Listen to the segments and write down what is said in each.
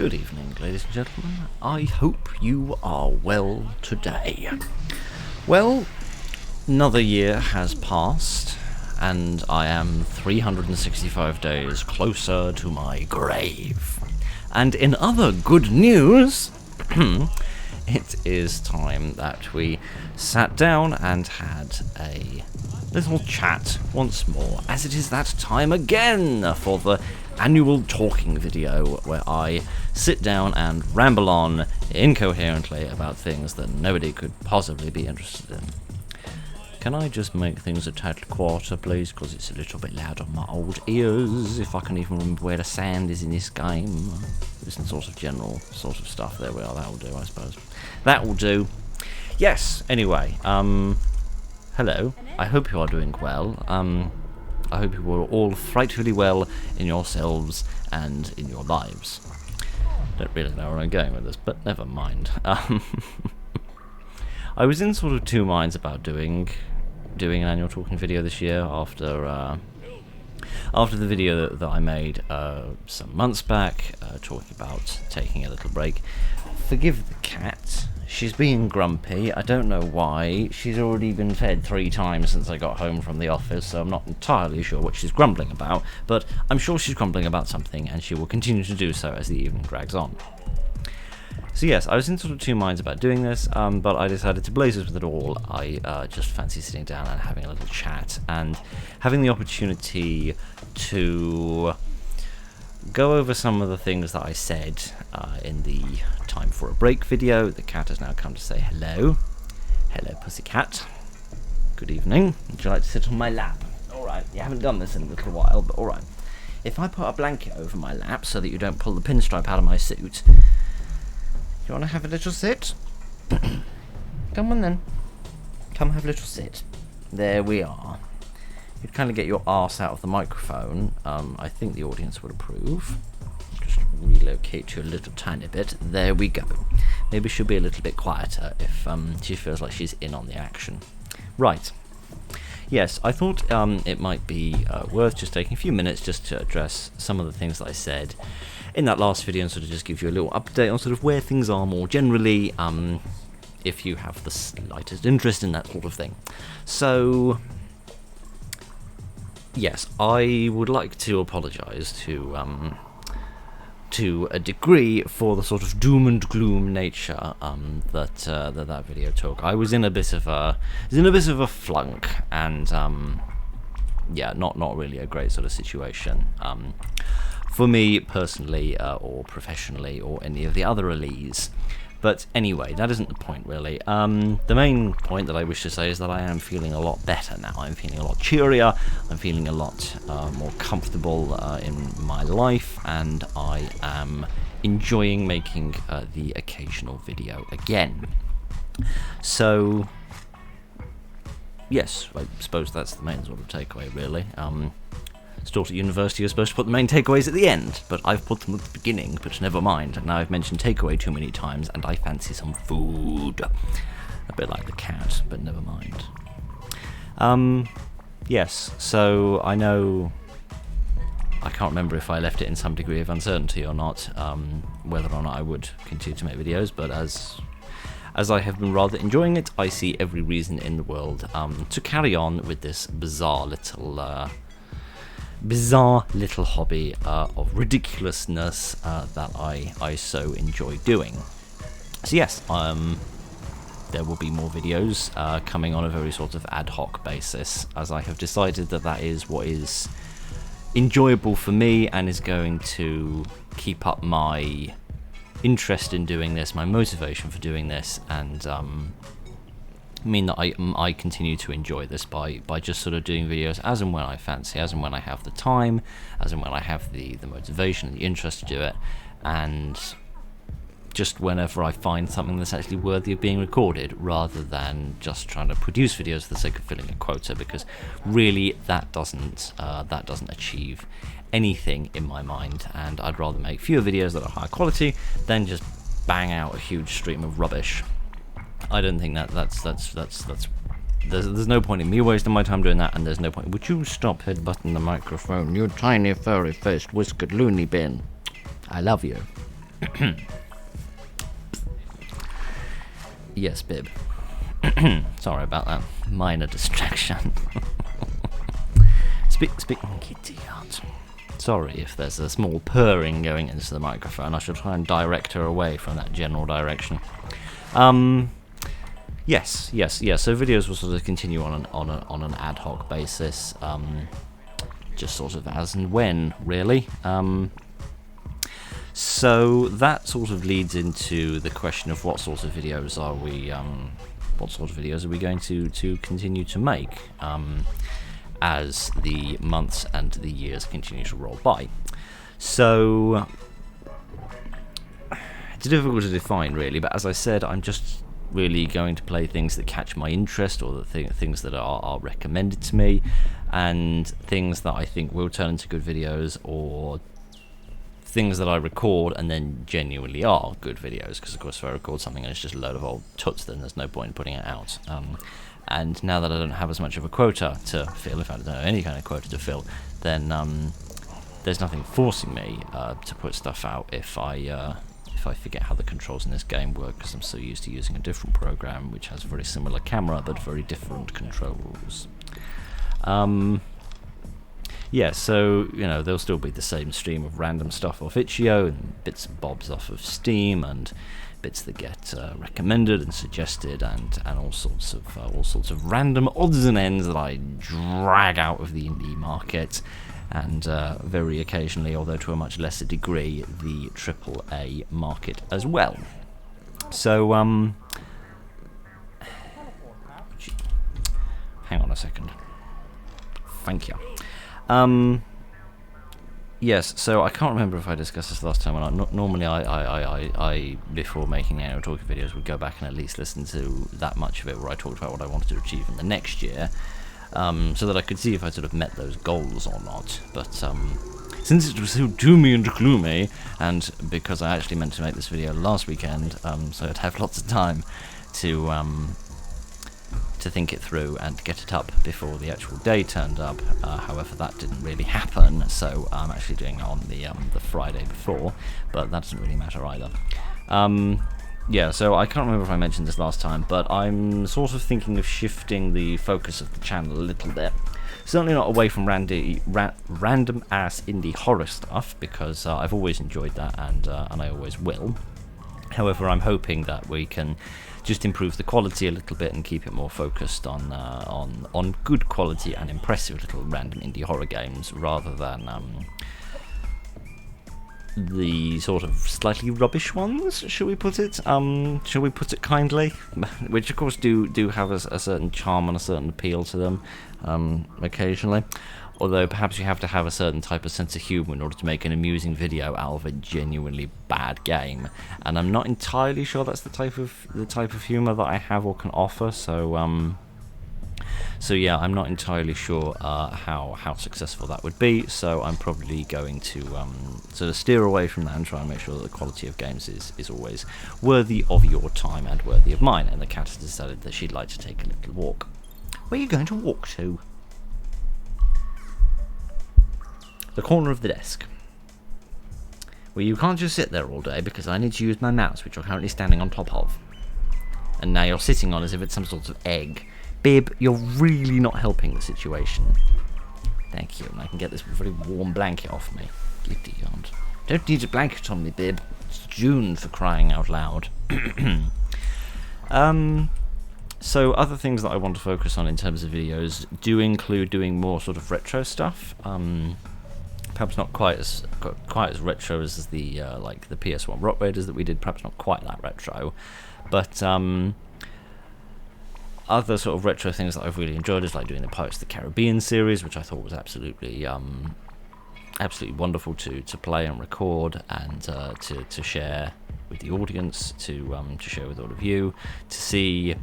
Good evening, ladies and gentlemen. I hope you are well today. Well, another year has passed, and I am 365 days closer to my grave. And in other good news, it is time that we sat down and had a little chat once more, as it is that time again for the annual talking video where I sit down and ramble on incoherently about things that nobody could possibly be interested in. Can I just make things a tad quieter, please, because it's a little bit loud on my old ears, if I can even remember where the sound is in this game. Some sort of general sort of stuff. There we are, that will do, I suppose. That will do. Yes, anyway, hello. I hope you are doing well. I hope you are all frightfully well in yourselves and in your lives. Don't really know where I'm going with this, but never mind. I was in sort of two minds about doing an annual talking video this year after the video that I made some months back, talking about taking a little break. Forgive the cat. She's being grumpy. I don't know why. She's already been fed 3 times since I got home from the office, so I'm not entirely sure what she's grumbling about, but I'm sure she's grumbling about something, and she will continue to do so as the evening drags on. So yes, I was in sort of two minds about doing this, but I decided to blaze with it all. I just fancy sitting down and having a little chat, and having the opportunity to go over some of the things that I said in the Time for a Break video. The cat has now come to say hello. Hello, pussycat. Good evening. Would you like to sit on my lap? Alright, you haven't done this in a little while, but alright. If I put a blanket over my lap so that you don't pull the pinstripe out of my suit, you want to have a little sit? Come on then. Come have a little sit. There we are. You'd kind of get your arse out of the microphone. I think the audience would approve. Just relocate you a little tiny bit. There we go. Maybe she'll be a little bit quieter if she feels like she's in on the action. Right. Yes, I thought it might be worth just taking a few minutes just to address some of the things that I said in that last video and sort of just give you a little update on sort of where things are more generally, if you have the slightest interest in that sort of thing. So yes, I would like to apologise to a degree for the sort of doom and gloom nature that video took. I was in a bit of a flunk, and yeah, not really a great sort of situation for me personally, or professionally, or any of the other alleys. But anyway, that isn't the point really. The main point that I wish to say is that I am feeling a lot better now. I'm feeling a lot cheerier, I'm feeling a lot more comfortable in my life, and I am enjoying making the occasional video again. So yes, I suppose that's the main sort of takeaway really. Taught at university, you're supposed to put the main takeaways at the end, but I've put them at the beginning, but never mind. Now I've mentioned takeaway too many times, and I fancy some food. A bit like the cat, but never mind. Yes, so I know, I can't remember if I left it in some degree of uncertainty or not, whether or not I would continue to make videos, but as I have been rather enjoying it, I see every reason in the world to carry on with this bizarre little hobby of ridiculousness that I so enjoy doing. So yes, there will be more videos coming on a very sort of ad hoc basis, as I have decided that is what is enjoyable for me and is going to keep up my interest in doing this, my motivation for doing this, and mean that I continue to enjoy this by just sort of doing videos as and when I fancy, as and when I have the time, as and when I have the motivation and the interest to do it, and just whenever I find something that's actually worthy of being recorded, rather than just trying to produce videos for the sake of filling a quota, because really that doesn't achieve anything in my mind, and I'd rather make fewer videos that are higher quality than just bang out a huge stream of rubbish. I don't think that's there's no point in me wasting my time doing that, and there's no point. Would you stop headbutting the microphone, you tiny furry faced whiskered loony bin? I love you. Yes, Bib. Sorry about that. Minor distraction. Kitty art. Sorry if there's a small purring going into the microphone. I shall try and direct her away from that general direction. Yes. So videos will sort of continue on an ad hoc basis, just sort of as and when, really. So that sort of leads into the question of what sort of videos are we going to continue to make as the months and the years continue to roll by. So it's difficult to define, really, but as I said, I'm just really going to play things that catch my interest, or the things that are recommended to me, and things that I think will turn into good videos, or things that I record and then genuinely are good videos, because of course if I record something and it's just a load of old tuts, then there's no point in putting it out. And now that I don't have as much of a quota to fill, if I don't have any kind of quota to fill, then there's nothing forcing me to put stuff out if I forget how the controls in this game work, because I'm so used to using a different program which has a very similar camera but very different controls. Yeah, so, you know, there'll still be the same stream of random stuff off Itch.io and bits and bobs off of Steam and bits that get recommended and suggested, and all sorts of random odds and ends that I drag out of the indie market, and very occasionally, although to a much lesser degree, the AAA market as well. So, hang on a second. Thank you. Yes, so I can't remember if I discussed this last time or not. Normally, I before making the annual talking videos, would go back and at least listen to that much of it where I talked about what I wanted to achieve in the next year, so that I could see if I sort of met those goals or not. But since it was so doomy and gloomy, and because I actually meant to make this video last weekend, so I'd have lots of time to think it through and get it up before the actual day turned up. However, that didn't really happen, so I'm actually doing it on the Friday before, but that doesn't really matter either. Yeah, so I can't remember if I mentioned this last time, but I'm sort of thinking of shifting the focus of the channel a little bit. Certainly not away from random ass indie horror stuff, because I've always enjoyed that, and I always will. However, I'm hoping that we can just improve the quality a little bit and keep it more focused on good quality and impressive little random indie horror games, rather than the sort of slightly rubbish ones, shall we put it? Shall we put it kindly? Which of course do have a certain charm and a certain appeal to them occasionally. Although perhaps you have to have a certain type of sense of humour in order to make an amusing video out of a genuinely bad game, and I'm not entirely sure that's the type of humour that I have or can offer. So yeah, I'm not entirely sure how successful that would be. So I'm probably going to sort of steer away from that and try and make sure that the quality of games is always worthy of your time and worthy of mine. And the cat has decided that she'd like to take a little walk. Where are you going to walk to? The corner of the desk. Well, you can't just sit there all day, because I need to use my mouse, which you're currently standing on top of. And now you're sitting on as if it's some sort of egg. Bib, you're really not helping the situation. Thank you, and I can get this very warm blanket off me. Giddy God. Don't need a blanket on me, Bib. It's June, for crying out loud. So other things that I want to focus on in terms of videos do include doing more sort of retro stuff. Perhaps not quite as retro as the like the PS1 Rock Raiders that we did. Perhaps not quite that retro, but other sort of retro things that I've really enjoyed is like doing the Pirates of the Caribbean series, which I thought was absolutely wonderful to play and record, and to share with the audience, to share with all of you, to see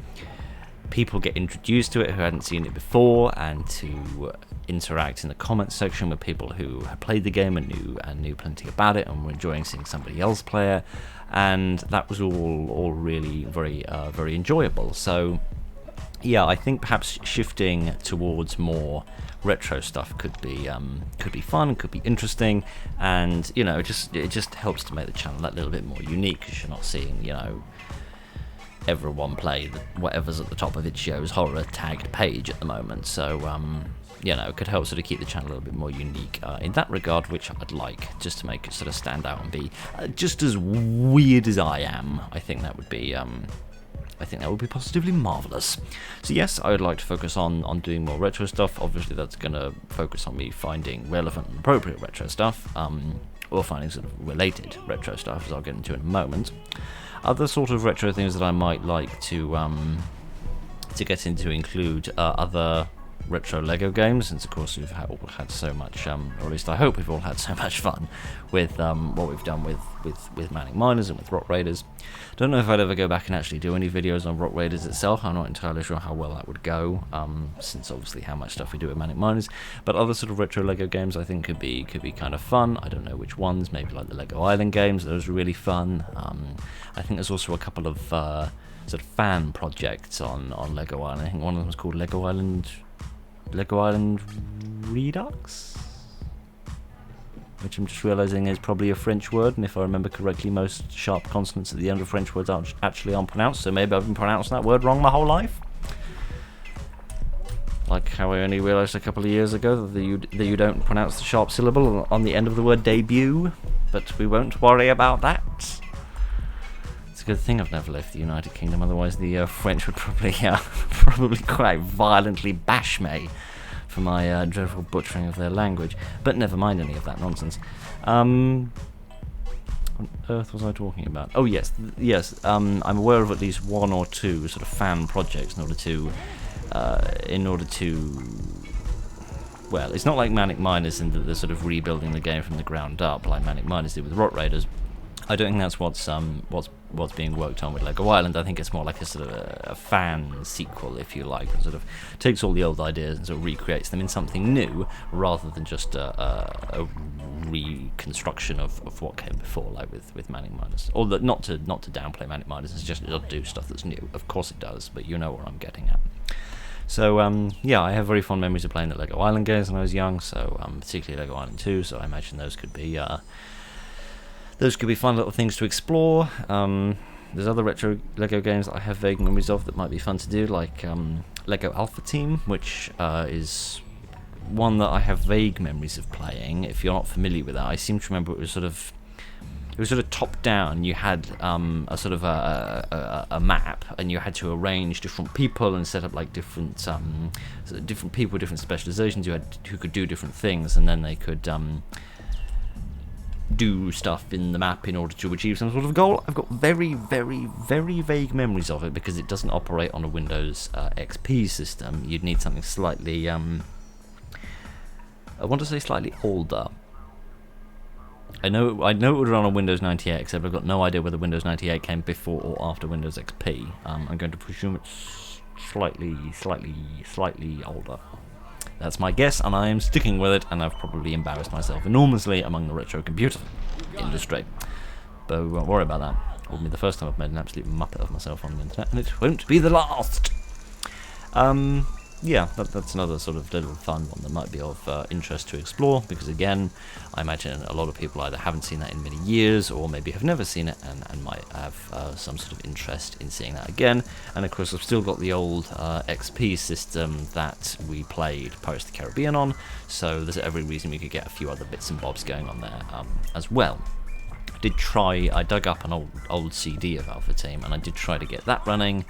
people get introduced to it who hadn't seen it before, and to interact in the comments section with people who had played the game and knew plenty about it and were enjoying seeing somebody else play it, and that was all really very enjoyable. So yeah, I think perhaps shifting towards more retro stuff could be fun, could be interesting, and it just helps to make the channel that little bit more unique, because you're not seeing everyone play whatever's at the top of its show's horror tagged page at the moment. So it could help sort of keep the channel a little bit more unique in that regard, which I'd like, just to make it sort of stand out and be just as weird as I am. I think that would be positively marvellous. So yes, I would like to focus on doing more retro stuff. Obviously that's going to focus on me finding relevant and appropriate retro stuff, or finding sort of related retro stuff, as I'll get into in a moment. Other sort of retro things that I might like to get into include other retro Lego games, since of course we've all had so much, or at least I hope we've all had so much fun with what we've done with Manic Miners and with Rock Raiders. Don't know if I'd ever go back and actually do any videos on Rock Raiders itself. I'm not entirely sure how well that would go, since obviously how much stuff we do with Manic Miners. But other sort of retro Lego games I think could be kind of fun. I don't know which ones. Maybe like the Lego Island games. Those are really fun. I think there's also a couple of sort of fan projects on Lego Island. I think one of them was called Lego Island Redux, which I'm just realising is probably a French word, and if I remember correctly, most sharp consonants at the end of French words aren't actually unpronounced, so maybe I've been pronouncing that word wrong my whole life. Like how I only realised a couple of years ago that you don't pronounce the sharp syllable on the end of the word debut, but we won't worry about that. It's a good thing I've never left the United Kingdom, otherwise the French would probably quite violently bash me for my dreadful butchering of their language. But never mind any of that nonsense. What on earth was I talking about? Oh yes. I'm aware of at least one or two sort of fan projects in order to. Well, it's not like Manic Miners in that they're sort of rebuilding the game from the ground up like Manic Miners did with Rock Raiders. I don't think that's what's being worked on with Lego Island. I think it's more like a sort of a fan sequel, if you like, that sort of takes all the old ideas and sort of recreates them in something new, rather than just a reconstruction of what came before, like with Manic Miners. Or not to downplay Manic Miners, it's just it doesn't do stuff that's new. Of course it does, but you know what I'm getting at. So yeah, I have very fond memories of playing the Lego Island games when I was young. So particularly Lego Island 2. So I imagine those could be. Those could be fun little things to explore. There's other retro Lego games that I have vague memories of that might be fun to do, like Lego Alpha Team, which is one that I have vague memories of playing. If you're not familiar with that, I seem to remember it was sort of top down. You had a sort of a map, and you had to arrange different people and set up like different people with different specializations who could do different things, and then they could do stuff in the map in order to achieve some sort of goal. I've got very, very, very vague memories of it because it doesn't operate on a Windows XP system. You'd need something slightly, I want to say slightly older. I know it would run on Windows 98, except I've got no idea whether Windows 98 came before or after Windows XP. I'm going to presume it's slightly older. That's my guess, and I am sticking with it, and I've probably embarrassed myself enormously among the retro computer industry. But we won't worry about that. It will be the first time I've made an absolute muppet of myself on the internet, and it won't be the last. Yeah, that's another sort of little fun one that might be of interest to explore, because again, I imagine a lot of people either haven't seen that in many years, or maybe have never seen it and might have some sort of interest in seeing that again. And of course, I've still got the old XP system that we played Pirates of the Caribbean on, so there's every reason we could get a few other bits and bobs going on there as well. I dug up an old CD of Alpha Team, and I did try to get that running,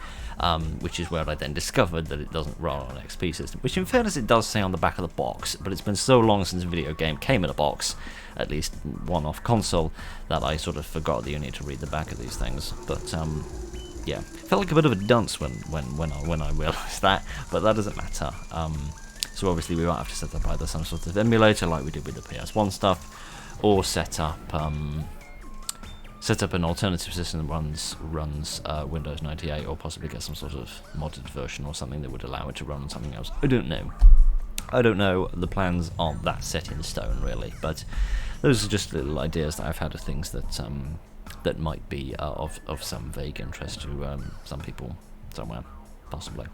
which is where I then discovered that it doesn't run on an XP system, which in fairness it does say on the back of the box, but it's been so long since a video game came in a box, at least one off console, that I sort of forgot that you need to read the back of these things. But yeah, felt like a bit of a dunce when I realised that, but that doesn't matter. So obviously we might have to set up either some sort of emulator like we did with the PS1 stuff, or set up an alternative system that runs Windows 98, or possibly get some sort of modded version or something that would allow it to run on something else. I don't know. The plans aren't that set in stone, really. But those are just little ideas that I've had of things that might be of some vague interest to some people somewhere, possibly.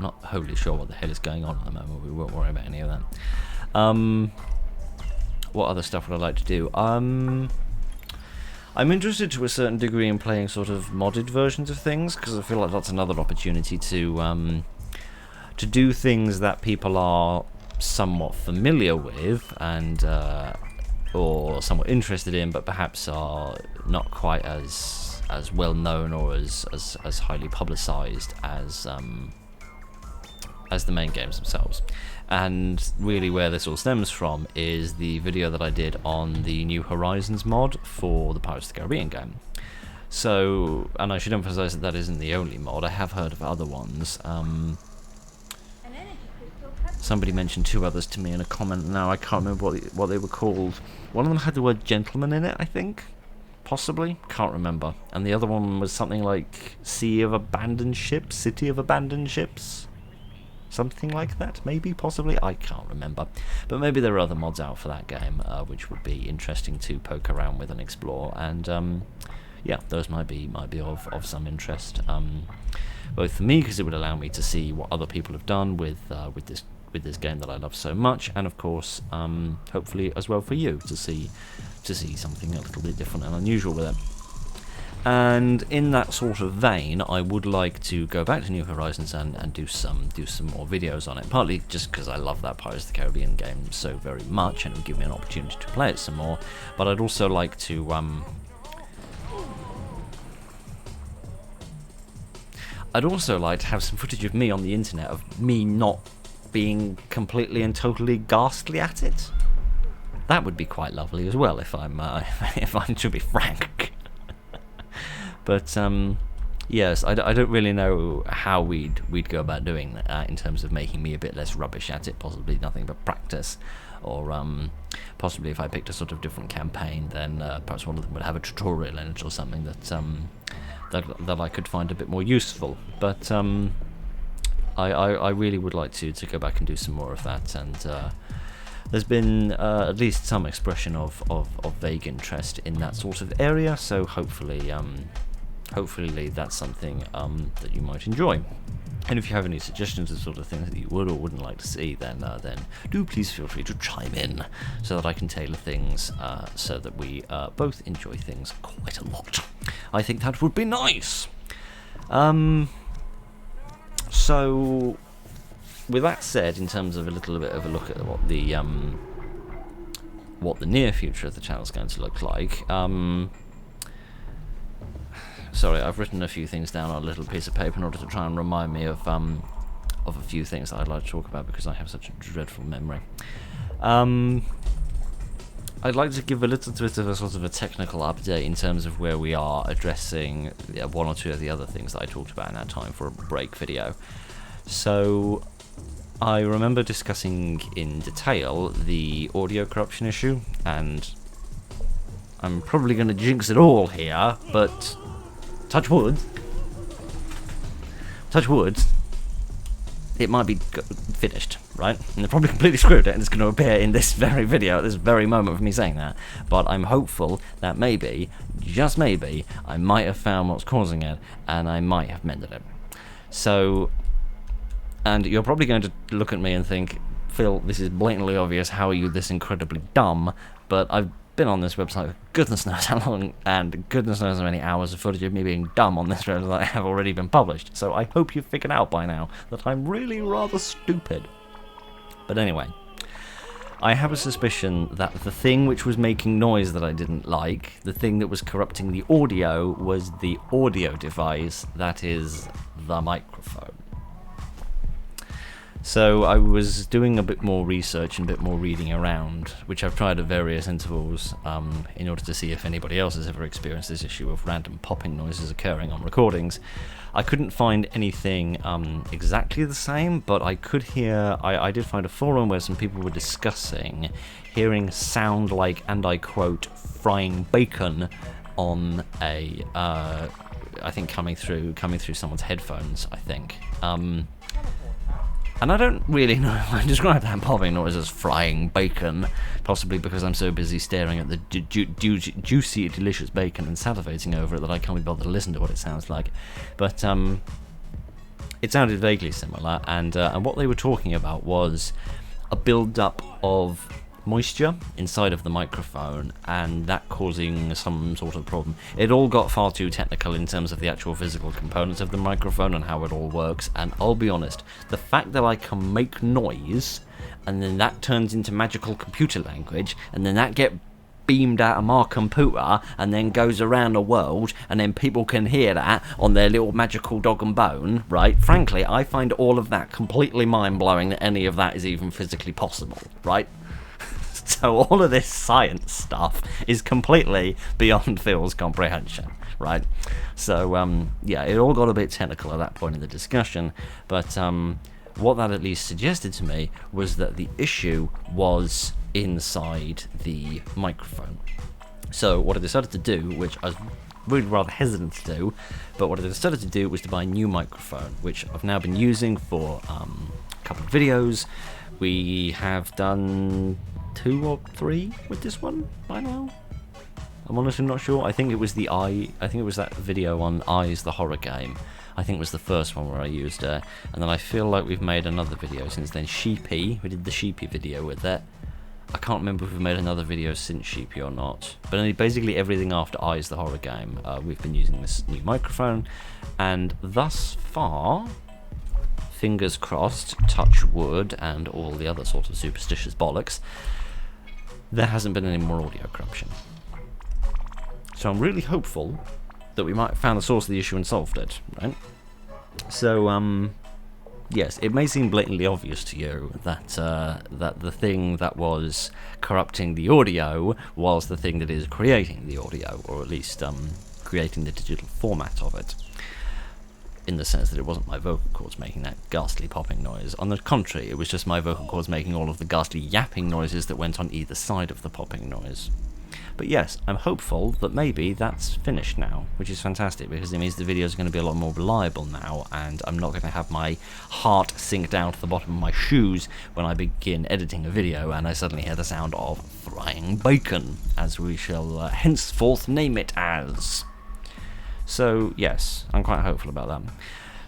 not wholly sure what the hell is going on at the moment. We won't worry about any of that. What other stuff would I like to do? I'm interested to a certain degree in playing sort of modded versions of things, because I feel like that's another opportunity to do things that people are somewhat familiar with and or somewhat interested in, but perhaps are not quite as well known or as highly publicized as the main games themselves. And really where this all stems from is the video that I did on the New Horizons mod for the Pirates of the Caribbean game. So, and I should emphasize that that isn't the only mod. I have heard of other ones. Somebody mentioned 2 others to me in a comment. Now I can't remember what they were called. One of them had the word gentleman in it, I think. Possibly. Can't remember. And the other one was something like Sea of Abandoned Ships, City of Abandoned Ships. Something like that, maybe, possibly. I can't remember. But maybe there are other mods out for that game, which would be interesting to poke around with and explore. And yeah, those might be of some interest, both for me, because it would allow me to see what other people have done with this game that I love so much, and of course, hopefully as well for you to see something a little bit different and unusual with it. And in that sort of vein, I would like to go back to New Horizons and do some more videos on it, partly just because I love that Pirates of the Caribbean game so very much, and it would give me an opportunity to play it some more. But I'd also like to have some footage of me on the internet, of me not being completely and totally ghastly at it. That would be quite lovely as well, if I'm to be frank. But yes, I don't really know how we'd go about doing that in terms of making me a bit less rubbish at it. Possibly nothing but practice, or possibly if I picked a sort of different campaign, then perhaps one of them would have a tutorial in it or something that I could find a bit more useful. But I really would like to go back and do some more of that, and there's been at least some expression of vague interest in that sort of area, so hopefully that's something that you might enjoy. And if you have any suggestions of sort of things that you would or wouldn't like to see, then do please feel free to chime in, so that I can tailor things so that we both enjoy things quite a lot. I think that would be nice. So, with that said, in terms of a little bit of a look at what the near future of the channel is going to look like, sorry, I've written a few things down on a little piece of paper in order to try and remind me of a few things that I'd like to talk about, because I have such a dreadful memory. I'd like to give a little bit of a sort of a technical update in terms of where we are addressing one or two of the other things that I talked about in our time for a break video. So, I remember discussing in detail the audio corruption issue, and I'm probably going to jinx it all here, but touch wood, it might be finished, right? And they're probably completely screwed it, and it's going to appear in this very video at this very moment of me saying that. But I'm hopeful that maybe, just maybe, I might have found what's causing it, and I might have mended it. So, and you're probably going to look at me and think, Phil, this is blatantly obvious, how are you this incredibly dumb? But I've been on this website for goodness knows how long, and goodness knows how many hours of footage of me being dumb on this website have already been published, so I hope you've figured out by now that I'm really rather stupid. But anyway, I have a suspicion that the thing which was making noise that I didn't like, the thing that was corrupting the audio, was the audio device, that is, the microphone. So I was doing a bit more research and a bit more reading around, which I've tried at various intervals, in order to see if anybody else has ever experienced this issue of random popping noises occurring on recordings. I couldn't find anything exactly the same, but I could hear, I did find a forum where some people were discussing hearing sound like, and I quote, frying bacon on a, I think coming through someone's headphones, I think. And I don't really know if I describe that popping noise as frying bacon, possibly because I'm so busy staring at the juicy, delicious bacon and salivating over it that I can't be bothered to listen to what it sounds like. But it sounded vaguely similar, and what they were talking about was a build-up of moisture inside of the microphone, and that causing some sort of problem. It all got far too technical in terms of the actual physical components of the microphone and how it all works, and I'll be honest, the fact that I can make noise, and then that turns into magical computer language, and then that get beamed out of my computer and then goes around the world, and then people can hear that on their little magical dog and bone, right? Frankly, I find all of that completely mind-blowing that any of that is even physically possible, right? So all of this science stuff is completely beyond Phil's comprehension, right? So, yeah, it all got a bit technical at that point in the discussion, but what that at least suggested to me was that the issue was inside the microphone. So what I decided to do, which I was really rather hesitant to do, but what I decided to do was to buy a new microphone, which I've now been using for a couple of videos. We have done 2 or 3 with this one by now. I'm honestly not sure. I think it was that video on Eyes, the horror game. I think it was the first one where I used it, and then I feel like we've made another video since then. Sheepy, we did the Sheepy video with it. I can't remember if we've made another video since Sheepy or not, but basically everything after Eyes, the horror game, we've been using this new microphone, and thus far, fingers crossed, touch wood, and all the other sort of superstitious bollocks, there hasn't been any more audio corruption. So I'm really hopeful that we might have found the source of the issue and solved it, right? So, yes, it may seem blatantly obvious to you that that the thing that was corrupting the audio was the thing that is creating the audio, or at least creating the digital format of it, in the sense that it wasn't my vocal cords making that ghastly popping noise. On the contrary, it was just my vocal cords making all of the ghastly yapping noises that went on either side of the popping noise. But yes, I'm hopeful that maybe that's finished now, which is fantastic, because it means the videos are going to be a lot more reliable now, and I'm not going to have my heart sink down to the bottom of my shoes when I begin editing a video and I suddenly hear the sound of frying bacon, as we shall henceforth name it as. So yes, I'm quite hopeful about that.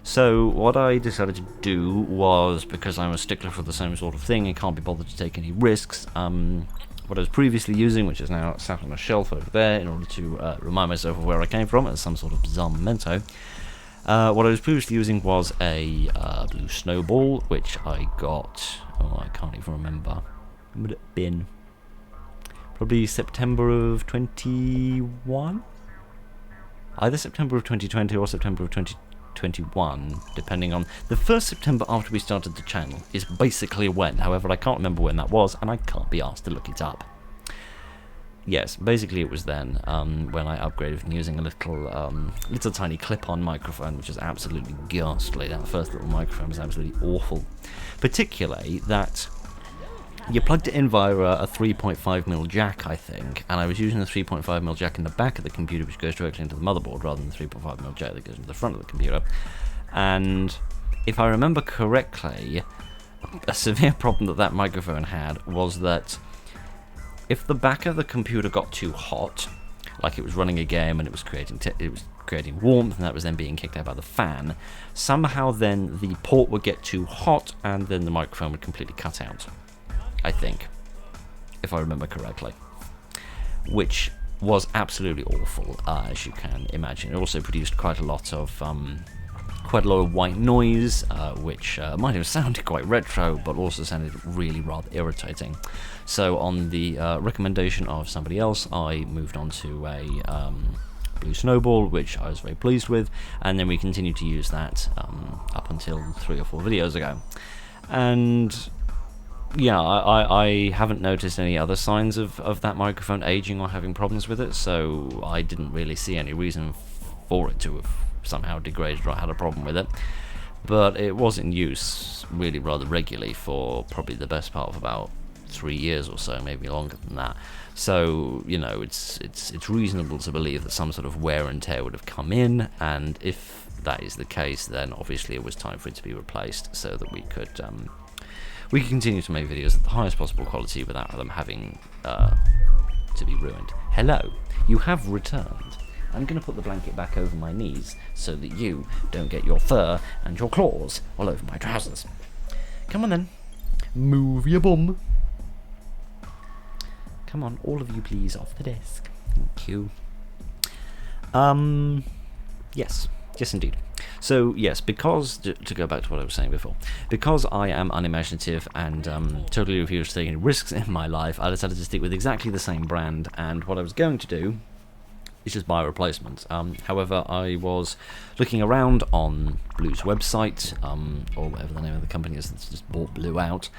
So what I decided to do was, because I'm a stickler for the same sort of thing and can't be bothered to take any risks, what I was previously using, which is now sat on a shelf over there in order to remind myself of where I came from as some sort of bizarre memento. What I was previously using was a blue snowball, which I got, I can't even remember. When would it have been? Probably September of 21? Either September of 2020 or September of 2021, depending on... The first September after we started the channel is basically when, however I can't remember when that was, and I can't be asked to look it up. Yes, basically it was then, when I upgraded from using a little tiny clip-on microphone, which is absolutely ghastly. That first little microphone was absolutely awful. Particularly that you plugged it in via a 3.5mm jack, I think, and I was using the 3.5mm jack in the back of the computer, which goes directly into the motherboard, rather than the 3.5mm jack that goes into the front of the computer. And if I remember correctly, a severe problem that microphone had was that if the back of the computer got too hot, like it was running a game and it was creating warmth, and that was then being kicked out by the fan, somehow then the port would get too hot and then the microphone would completely cut out, I think, if I remember correctly, which was absolutely awful, as you can imagine. It also produced quite a lot of white noise, which might have sounded quite retro, but also sounded really rather irritating. So on the recommendation of somebody else, I moved on to a blue snowball, which I was very pleased with, and then we continued to use that up until 3 or 4 videos ago. And yeah, I haven't noticed any other signs of that microphone aging or having problems with it, so I didn't really see any reason for it to have somehow degraded or had a problem with it. But it was in use really rather regularly for probably the best part of about 3 years or so, maybe longer than that. So, you know, it's reasonable to believe that some sort of wear and tear would have come in, and if that is the case, then obviously it was time for it to be replaced so that we could continue to make videos at the highest possible quality without them having to be ruined. Hello, you have returned. I'm going to put the blanket back over my knees so that you don't get your fur and your claws all over my trousers. Come on then. Move your bum. Come on, all of you please, off the desk. Thank you. Yes. Yes, indeed. So, yes, because, to go back to what I was saying before, because I am unimaginative and totally refuse to take any risks in my life, I decided to stick with exactly the same brand, and what I was going to do is just buy a replacement. However, I was looking around on Blue's website, or whatever the name of the company is that's just bought Blue out,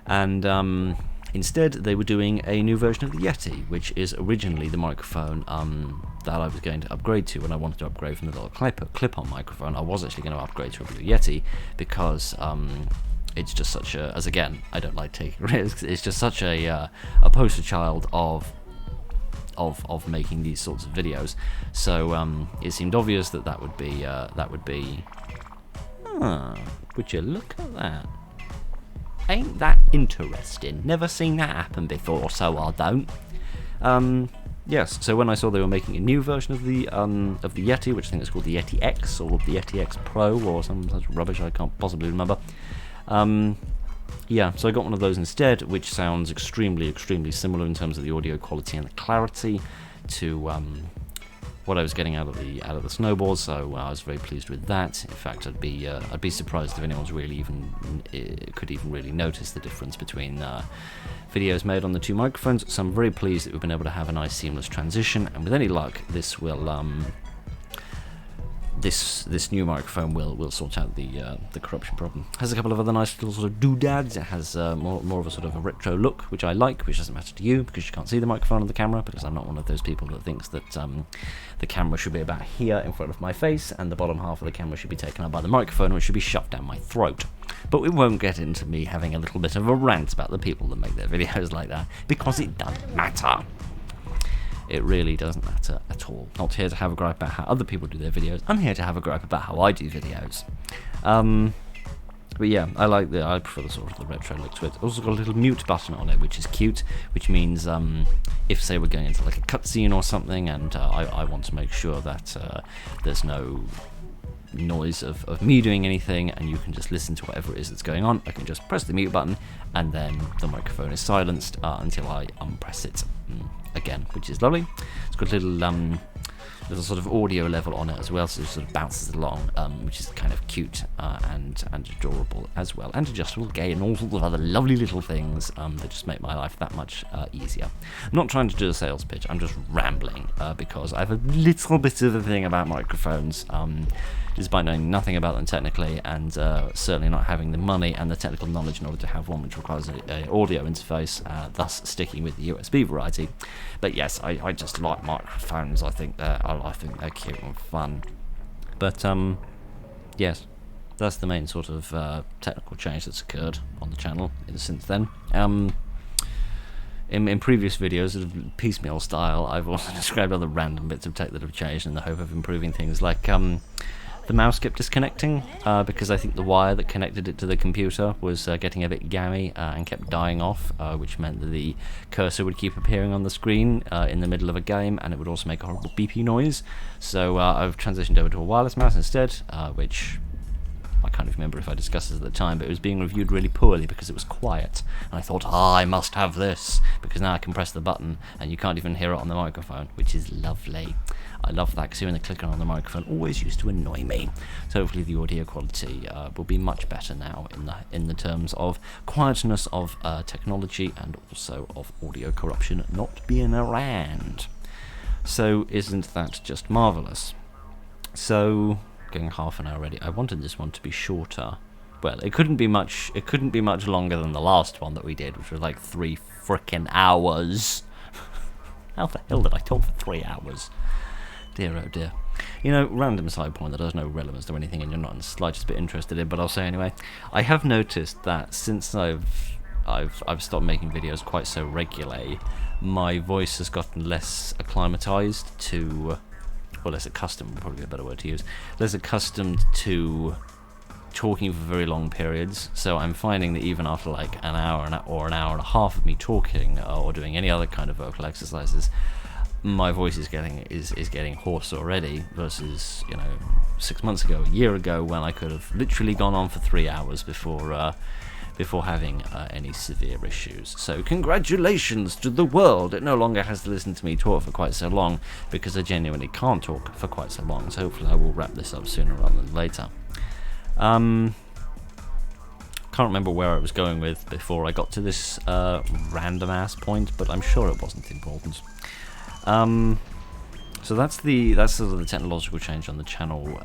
and instead they were doing a new version of the Yeti, which is originally the microphone that I was going to upgrade to when I wanted to upgrade from the little clip-on microphone. I was actually going to upgrade to a Blue Yeti because it's just such a, as again, I don't like taking risks, it's just such a poster child of making these sorts of videos. So it seemed obvious that would be would you look at that? Ain't that interesting? Never seen that happen before, so I don't. Yes, so when I saw they were making a new version of the Yeti, which I think is called the Yeti X or the Yeti X Pro or some such rubbish I can't possibly remember. Yeah, so I got one of those instead, which sounds extremely similar in terms of the audio quality and the clarity to what I was getting out of the snowboard. So I was very pleased with that. In fact, I'd be surprised if anyone's really could even really notice the difference between videos made on the two microphones. So I'm very pleased that we've been able to have a nice seamless transition, and with any luck, this will this new microphone will sort out the corruption problem. It has a couple of other nice little sort of doodads. It has more of a sort of a retro look, which I like, which doesn't matter to you because you can't see the microphone on the camera, because I'm not one of those people that thinks that the camera should be about here in front of my face and the bottom half of the camera should be taken up by the microphone, which should be shoved down my throat. But we won't get into me having a little bit of a rant about the people that make their videos like that, because it doesn't matter. It really doesn't matter at all. Not here to have a gripe about how other people do their videos. I'm here to have a gripe about how I do videos. But yeah, I prefer the sort of the retro look to it. It's also got a little mute button on it, which is cute, which means if, say, we're going into like a cutscene or something, and I want to make sure that there's no noise of me doing anything, and you can just listen to whatever it is that's going on, I can just press the mute button, and then the microphone is silenced until I unpress it again, which is lovely. It's got a little sort of audio level on it as well, so it sort of bounces along, which is kind of cute and adorable as well, and adjustable gay and all sorts of other lovely little things that just make my life that much easier. I'm not trying to do a sales pitch, I'm just rambling because I have a little bit of a thing about microphones, despite knowing nothing about them technically, and certainly not having the money and the technical knowledge in order to have one which requires an audio interface, thus sticking with the USB variety. But yes, I just like microphones. I think they're cute and fun. But yes, that's the main sort of technical change that's occurred on the channel since then. In previous videos, sort of piecemeal style, I've also described other random bits of tech that have changed in the hope of improving things, like the mouse kept disconnecting because I think the wire that connected it to the computer was getting a bit gammy and kept dying off, which meant that the cursor would keep appearing on the screen in the middle of a game, and it would also make a horrible beepy noise. So I've transitioned over to a wireless mouse instead, which I can't even remember if I discussed this at the time, but it was being reviewed really poorly because it was quiet, and I thought, I must have this, because now I can press the button and you can't even hear it on the microphone, which is lovely. I love that, because hearing the clicking on the microphone always used to annoy me. So hopefully the audio quality will be much better now in the terms of quietness of technology, and also of audio corruption not being around. So isn't that just marvellous? So, going half an hour already. I wanted this one to be shorter. Well, it couldn't be much longer than the last one that we did, which was like 3 frickin' hours. How the hell did I talk for 3 hours? Dear oh dear. You know, random side point that has no relevance to anything and you're not in the slightest bit interested in, but I'll say anyway. I have noticed that since I've stopped making videos quite so regularly, my voice has gotten less acclimatized to, well, less accustomed, probably a better word to use, less accustomed to talking for very long periods. So I'm finding that even after like an hour or an hour and a half of me talking or doing any other kind of vocal exercises, my voice is getting hoarse already versus 6 months ago, a year ago, when I could have literally gone on for 3 hours before having any severe issues. So congratulations to the world. It no longer has to listen to me talk for quite so long, because I genuinely can't talk for quite so long. So hopefully I will wrap this up sooner rather than later. Can't remember where I was going with before I got to this random ass point, but I'm sure it wasn't important. So that's sort of the technological change on the channel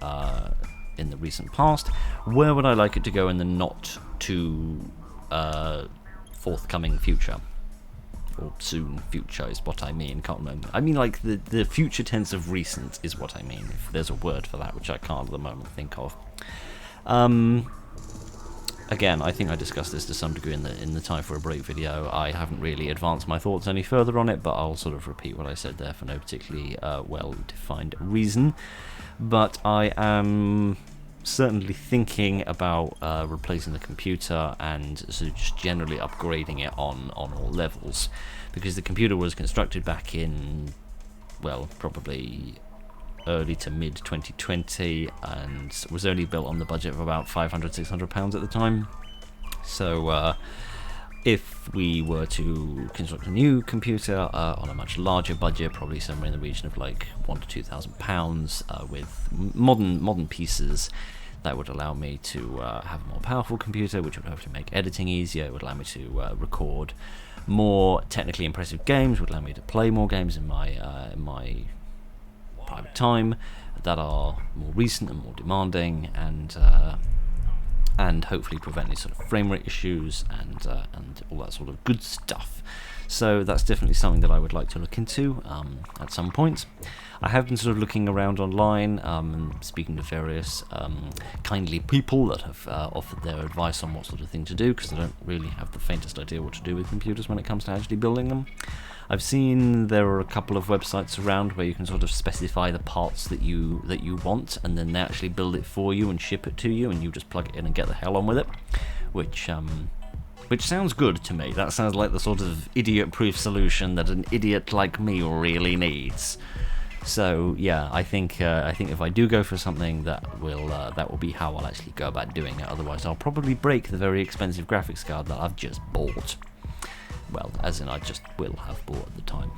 in the recent past. Where would I like it to go in the not too forthcoming future? Or soon future is what I mean. Can't remember. I mean, like the future tense of recent is what I mean. If there's a word for that, which I can't at the moment think of. Again, I think I discussed this to some degree in the Time for a Break video. I haven't really advanced my thoughts any further on it, but I'll sort of repeat what I said there for no particularly well-defined reason. But I am certainly thinking about replacing the computer and sort of just generally upgrading it on all levels, because the computer was constructed back in, well, probably early to mid 2020, and was only built on the budget of about £500-600 at the time. So if we were to construct a new computer on a much larger budget, probably somewhere in the region of like £1,000 to £2,000, with modern pieces, that would allow me to have a more powerful computer, which would hopefully make editing easier. It would allow me to record more technically impressive games, would allow me to play more games in my private time that are more recent and more demanding, and hopefully prevent any sort of frame rate issues and all that sort of good stuff. So that's definitely something that I would like to look into at some point. I have been sort of looking around online and speaking to various kindly people that have offered their advice on what sort of thing to do, because I don't really have the faintest idea what to do with computers when it comes to actually building them. I've seen there are a couple of websites around where you can sort of specify the parts that you want, and then they actually build it for you and ship it to you, and you just plug it in and get the hell on with it, which sounds good to me. That sounds like the sort of idiot-proof solution that an idiot like me really needs. So yeah, I think if I do go for something, that will be how I'll actually go about doing it. Otherwise, I'll probably break the very expensive graphics card that I've just bought. Well, as in I just will have bought at the time,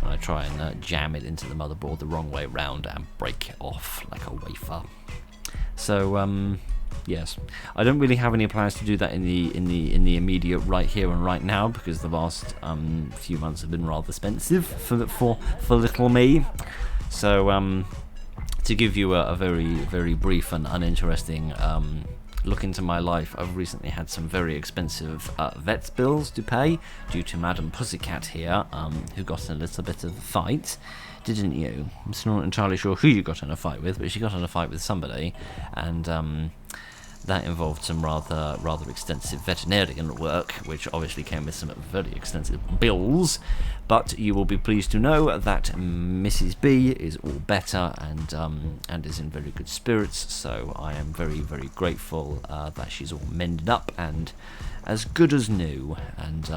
when I try and jam it into the motherboard the wrong way round and break it off like a wafer. So yes, I don't really have any plans to do that in the immediate right here and right now, because the last few months have been rather expensive for little me. So to give you a very brief and uninteresting look into my life, I've recently had some very expensive vet's bills to pay due to Madam Pussycat here, who got in a little bit of a fight, didn't you? I'm still not entirely sure who you got in a fight with, but she got in a fight with somebody, and that involved some rather extensive veterinarian work, which obviously came with some very extensive bills. But you will be pleased to know that Mrs. B is all better and is in very good spirits. So I am very grateful that she's all mended up and as good as new. And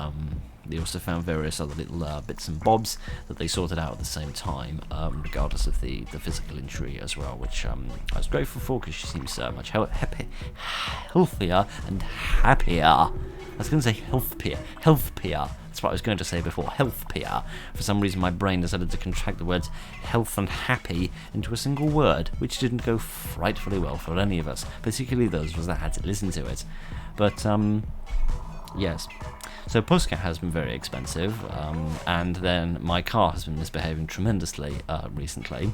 they also found various other little bits and bobs that they sorted out at the same time, regardless of the physical injury as well, which I was grateful for, because she seems much healthier and happier. I was going to say healthier. That's what I was going to say before, healthier. For some reason my brain decided to contract the words health and happy into a single word, which didn't go frightfully well for any of us, particularly those of us that had to listen to it. But yes. So Pussycat has been very expensive, and then my car has been misbehaving tremendously recently.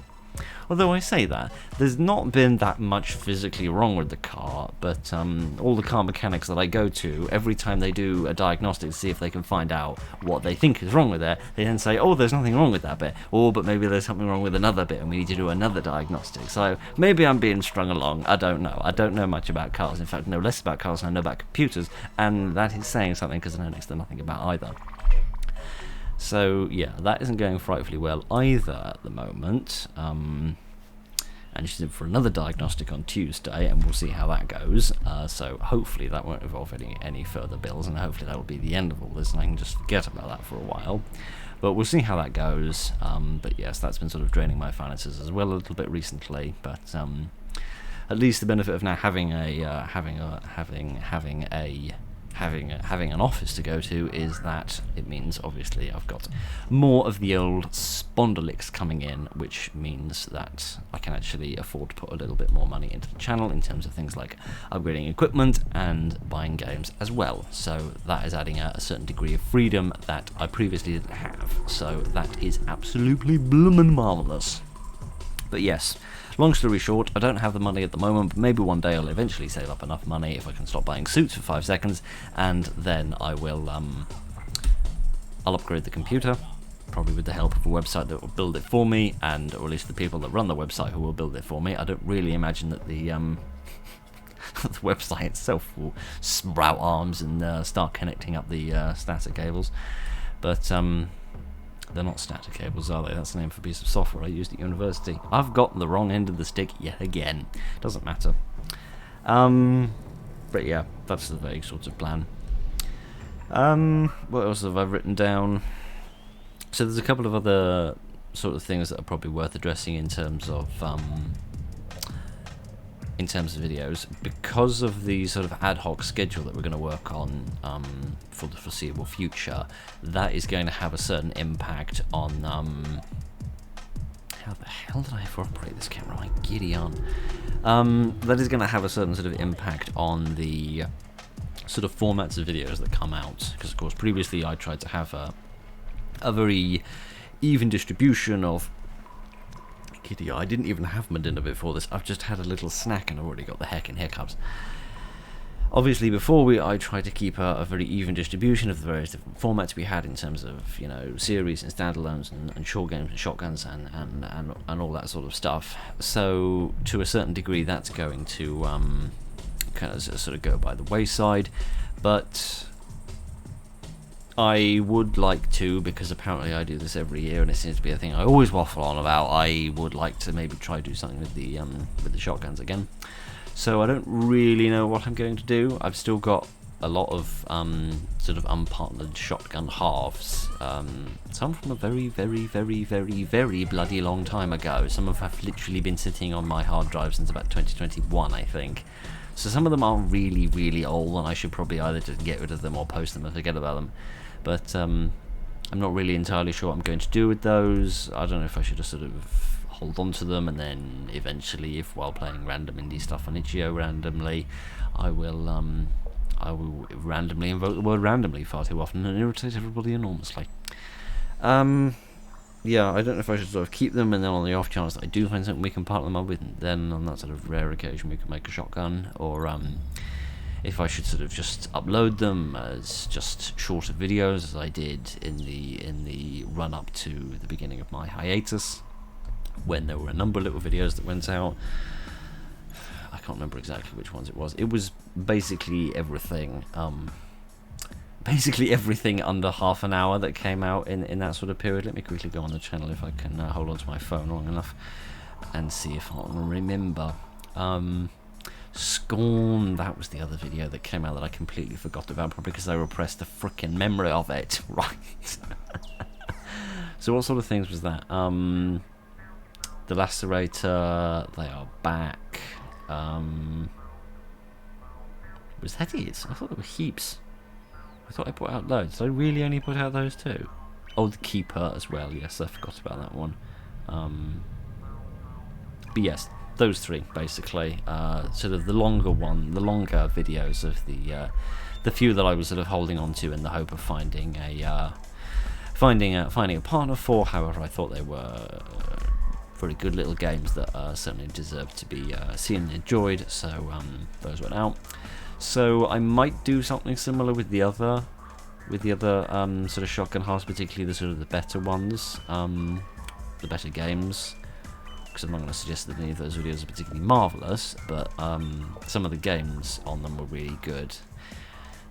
Although I say that, there's not been that much physically wrong with the car, but all the car mechanics that I go to, every time they do a diagnostic to see if they can find out what they think is wrong with it, they then say, oh, there's nothing wrong with that bit, or but maybe there's something wrong with another bit and we need to do another diagnostic. So maybe I'm being strung along, I don't know. I don't know much about cars. In fact, I know less about cars than I know about computers, and that is saying something, because I know next to nothing about either. So yeah, that isn't going frightfully well either at the moment. And she's in for another diagnostic on Tuesday, and we'll see how that goes. So hopefully that won't involve any further bills, and hopefully that will be the end of all this, and I can just forget about that for a while. But we'll see how that goes. But yes, that's been sort of draining my finances as well a little bit recently. But at least the benefit of now having an office to go to is that it means obviously I've got more of the old spondylics coming in, which means that I can actually afford to put a little bit more money into the channel in terms of things like upgrading equipment and buying games as well. So that is adding a certain degree of freedom that I previously didn't have. So that is absolutely bloomin' marvellous. But yes, long story short, I don't have the money at the moment, but maybe one day I'll eventually save up enough money if I can stop buying suits for 5 seconds, and then I will, I'll upgrade the computer, probably with the help of a website that will build it for me, and or at least the people that run the website who will build it for me. I don't really imagine that the the website itself will sprout arms and start connecting up the static cables, but they're not static cables, are they? That's the name for a piece of software I used at university. I've got the wrong end of the stick yet again. Doesn't matter. But yeah, that's the vague sort of plan. What else have I written down? So there's a couple of other sort of things that are probably worth addressing in terms of videos, because of the sort of ad hoc schedule that we're going to work on for the foreseeable future. That is going to have a certain impact on how the hell did I ever operate this camera? My giddy on. That is going to have a certain sort of impact on the sort of formats of videos that come out, because of course previously I tried to have a very even distribution of I didn't even have my dinner before this. I've just had a little snack and I've already got the heckin' hiccups. Obviously, before I tried to keep a very even distribution of the various different formats we had in terms of, you know, series and standalones and short games and shotguns and all that sort of stuff. So to a certain degree, that's going to kind of sort of go by the wayside. But I would like to, because apparently I do this every year and it seems to be a thing I always waffle on about, I would like to maybe try to do something with the shotguns again. So I don't really know what I'm going to do. I've still got a lot of sort of unpartnered shotgun halves. Some from a very, very, very, very, very bloody long time ago. Some have literally been sitting on my hard drive since about 2021, I think. So some of them are really, really old, and I should probably either just get rid of them or post them and forget about them. But I'm not really entirely sure what I'm going to do with those. I don't know if I should just sort of hold on to them, and then eventually, if while playing random indie stuff on itch.io randomly, I will randomly invoke the word randomly far too often and irritate everybody enormously. Yeah, I don't know if I should sort of keep them, and then on the off chance that I do find something we can partner them up with, then on that sort of rare occasion we can make a shotgun, or if I should sort of just upload them as just shorter videos, as I did in the run up to the beginning of my hiatus, when there were a number of little videos that went out. I can't remember exactly which ones it was. It was basically everything. Basically everything under half an hour that came out in that sort of period. Let me quickly go on the channel if I can hold on to my phone long enough and see if I can remember. Scorn, that was the other video that came out that I completely forgot about, probably because I repressed the frickin' memory of it. Right. So what sort of things was that? The Lacerator, they are back. Was that it? I thought there were heaps. I thought I put out loads. Did I really only put out those two? Oh, the Keeper as well. Yes, I forgot about that one. But yes, those three basically. Sort of the longer videos of the few that I was sort of holding on to in the hope of finding a partner for. However, I thought they were very good little games that certainly deserved to be seen and enjoyed. So those went out. So I might do something similar with the other sort of shotgun halves, particularly the sort of the better ones, the better games. Because I'm not going to suggest that any of those videos are particularly marvellous, but some of the games on them were really good.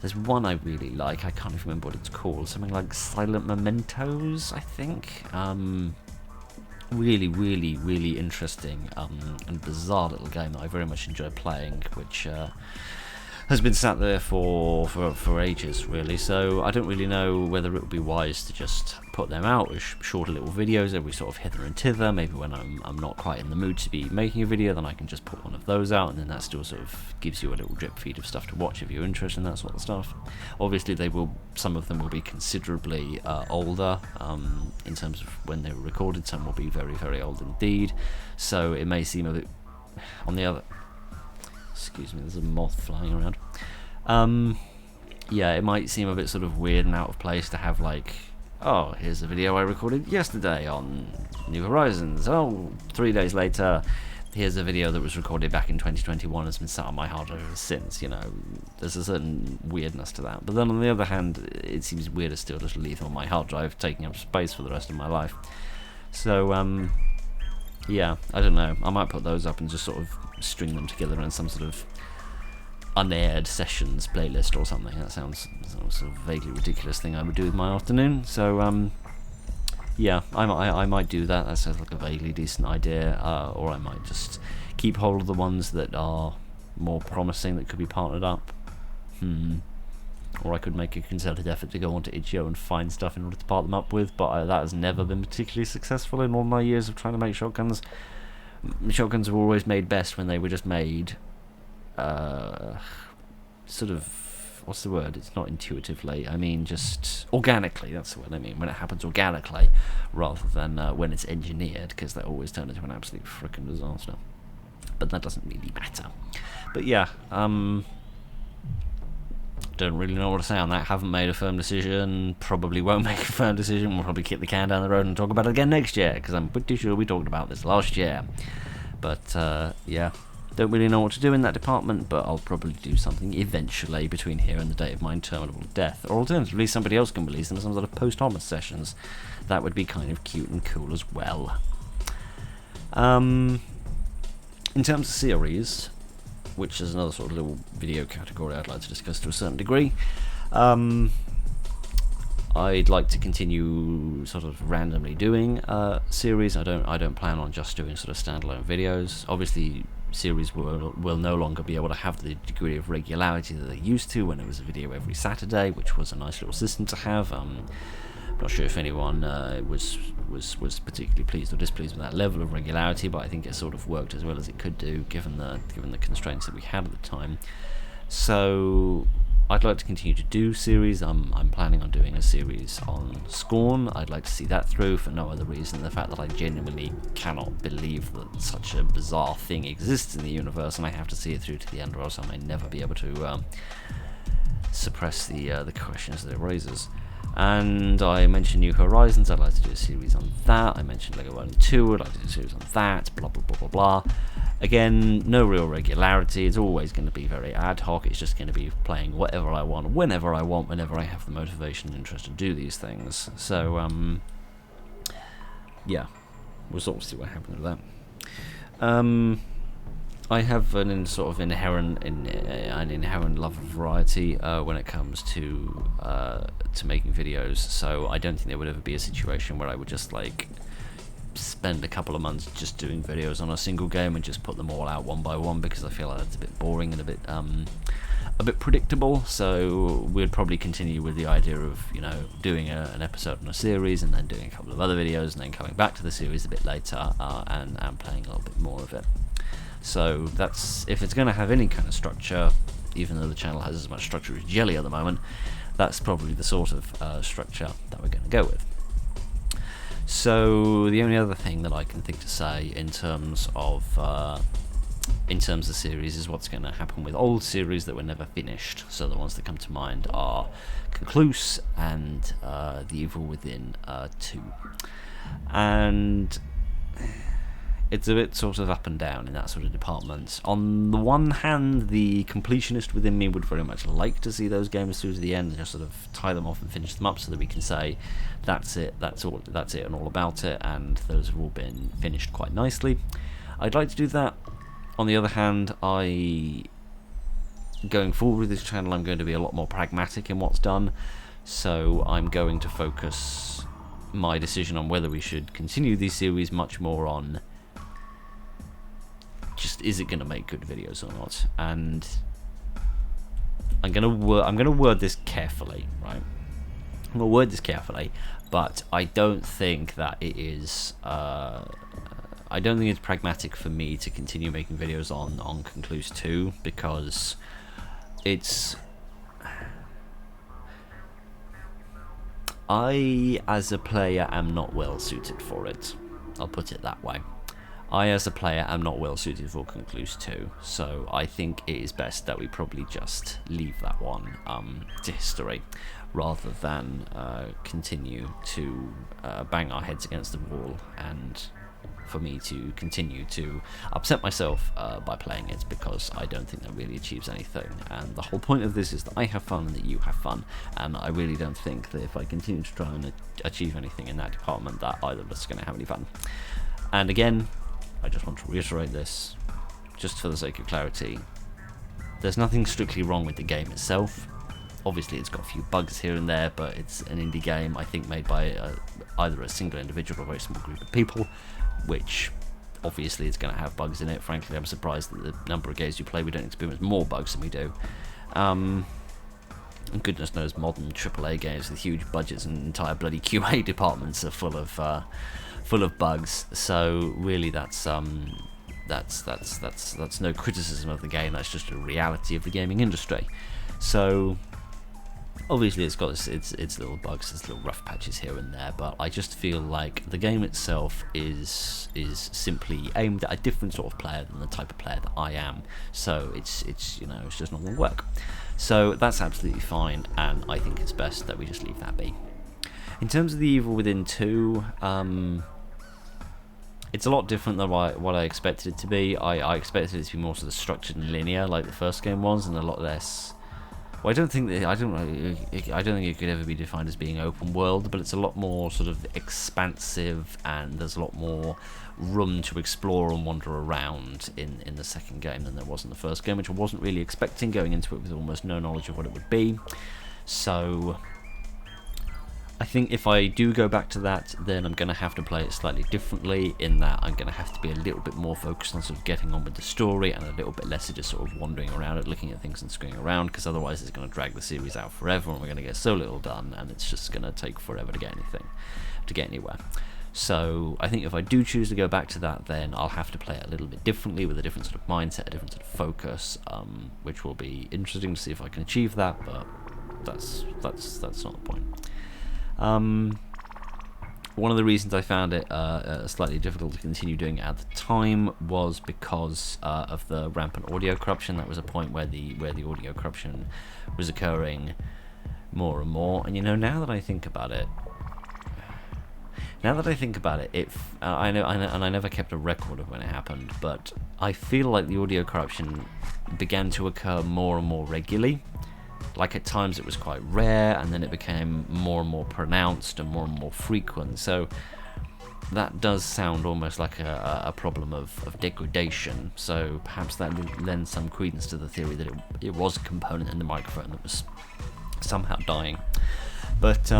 There's one I really like. I can't even remember what it's called. Something like Silent Mementos, I think. Really, really, really interesting and bizarre little game that I very much enjoy playing, which has been sat there for ages, really. So I don't really know whether it would be wise to just put them out as shorter little videos every sort of hither and thither. Maybe when I'm not quite in the mood to be making a video, then I can just put one of those out, and then that still sort of gives you a little drip feed of stuff to watch if you're interested in that sort of stuff. Obviously, some of them will be considerably older in terms of when they were recorded. Some will be very, very old indeed. So it may seem a bit on the other. Excuse me, there's a moth flying around. Yeah, it might seem a bit sort of weird and out of place to have like, oh, here's a video I recorded yesterday on New Horizons. Oh, 3 days later, here's a video that was recorded back in 2021 has been sat on my hard drive ever since. You know, there's a certain weirdness to that. But then on the other hand, it seems weirder still just to leave them on my hard drive, taking up space for the rest of my life. So, yeah, I don't know. I might put those up and just sort of string them together in some sort of unaired sessions playlist or something. That sounds sort of vaguely ridiculous thing I would do with my afternoon. So yeah, I might do that. That sounds like a vaguely decent idea. Or I might just keep hold of the ones that are more promising that could be partnered up. Or I could make a concerted effort to go onto itch.io and find stuff in order to part them up with, but that has never been particularly successful in all my years of trying to make shotguns. Shotguns were always made best when they were just made sort of, what's the word? It's not intuitively. I mean, just organically. That's the word I mean. When it happens organically, rather than when it's engineered, because that always turns into an absolute frickin' disaster. But that doesn't really matter. But yeah, don't really know what to say on that. Haven't made a firm decision. Probably won't make a firm decision. We'll probably kick the can down the road and talk about it again next year, because I'm pretty sure we talked about this last year. But yeah, don't really know what to do in that department, but I'll probably do something eventually between here and the date of my interminable death. Or alternatively, somebody else can release them as some sort of posthumous sessions. That would be kind of cute and cool as well. In terms of series, which is another sort of little video category I'd like to discuss to a certain degree, I'd like to continue sort of randomly doing series. I don't plan on just doing sort of standalone videos. Obviously, series will no longer be able to have the degree of regularity that they used to when it was a video every Saturday, which was a nice little system to have. Not sure if anyone was particularly pleased or displeased with that level of regularity, but I think it sort of worked as well as it could do given the constraints that we had at the time. So I'd like to continue to do series. I'm planning on doing a series on Scorn. I'd like to see that through for no other reason than the fact that I genuinely cannot believe that such a bizarre thing exists in the universe, and I have to see it through to the end, or else I may never be able to suppress the questions that it raises. And I mentioned New Horizons. I'd like to do a series on that. I mentioned Lego Island 2. I'd like to do a series on that. Blah blah blah blah blah. Again, no real regularity. It's always going to be very ad hoc. It's just going to be playing whatever I want, whenever I want, whenever I have the motivation and interest to do these things. So, yeah, we'll sort of see what happens with that. I have an inherent love of variety when it comes to making videos. So I don't think there would ever be a situation where I would just like spend a couple of months just doing videos on a single game and just put them all out one by one, because I feel like that's a bit boring and a bit predictable. So we'd probably continue with the idea of, you know, doing an episode on a series and then doing a couple of other videos and then coming back to the series a bit later and playing a little bit more of it. So that's, if it's going to have any kind of structure, even though the channel has as much structure as jelly at the moment, that's probably the sort of structure that we're going to go with. So the only other thing that I can think to say in terms of series is what's going to happen with old series that were never finished. So the ones that come to mind are Concluse and The Evil Within 2. And it's a bit sort of up and down in that sort of department. On the one hand, the completionist within me would very much like to see those games through to the end and just sort of tie them off and finish them up so that we can say that's it and all about it, and those have all been finished quite nicely. I'd like to do that. On the other hand, going forward with this channel, I'm going to be a lot more pragmatic in what's done, so I'm going to focus my decision on whether we should continue these series much more on just, is it going to make good videos or not? And I'm gonna word this carefully, right? I'm gonna word this carefully, but I don't think that it is. I don't think it's pragmatic for me to continue making videos on Concluse 2 because I, as a player, am not well suited for it. I'll put it that way. I, as a player, am not well suited for Concluse 2, so I think it is best that we probably just leave that one to history, rather than continue to bang our heads against the wall and for me to continue to upset myself by playing it, because I don't think that really achieves anything. And the whole point of this is that I have fun and that you have fun, and I really don't think that if I continue to try and achieve anything in that department that either of us is going to have any fun. And again, I just want to reiterate this, just for the sake of clarity. There's nothing strictly wrong with the game itself. Obviously it's got a few bugs here and there, but it's an indie game, I think, made by either a single individual or a very small group of people, which obviously is going to have bugs in it. Frankly, I'm surprised that the number of games you play, we don't experience more bugs than we do. And goodness knows modern AAA games with huge budgets and entire bloody QA departments are full of bugs. So really, that's no criticism of the game. That's just a reality of the gaming industry. So obviously it's got its little bugs, its little rough patches here and there, but I just feel like the game itself is simply aimed at a different sort of player than the type of player that I am. So it's just not going to work. So that's absolutely fine, and I think it's best that we just leave that be. In terms of The Evil Within 2, it's a lot different than what I expected it to be. I expected it to be more sort of structured and linear like the first game was, and a lot less. Well, I don't think it could ever be defined as being open world, but it's a lot more sort of expansive, and there's a lot more room to explore and wander around in the second game than there was in the first game, which I wasn't really expecting going into it with almost no knowledge of what it would be. So I think if I do go back to that, then I'm going to have to play it slightly differently, in that I'm going to have to be a little bit more focused on sort of getting on with the story, and a little bit less of just sort of wandering around and looking at things and screwing around, because otherwise it's going to drag the series out forever and we're going to get so little done, and it's just going to take forever to get anywhere. So I think if I do choose to go back to that, then I'll have to play it a little bit differently, with a different sort of mindset, a different sort of focus, which will be interesting to see if I can achieve that, but that's not the point. One of the reasons I found it slightly difficult to continue doing it at the time was because of the rampant audio corruption. That was a point where the audio corruption was occurring more and more. And now that I think about it, I know, and I never kept a record of when it happened, but I feel like the audio corruption began to occur more and more regularly. Like at times it was quite rare, and then it became more and more pronounced and more frequent. So that does sound almost like a problem of degradation. So perhaps that lends some credence to the theory that it was a component in the microphone that was somehow dying. But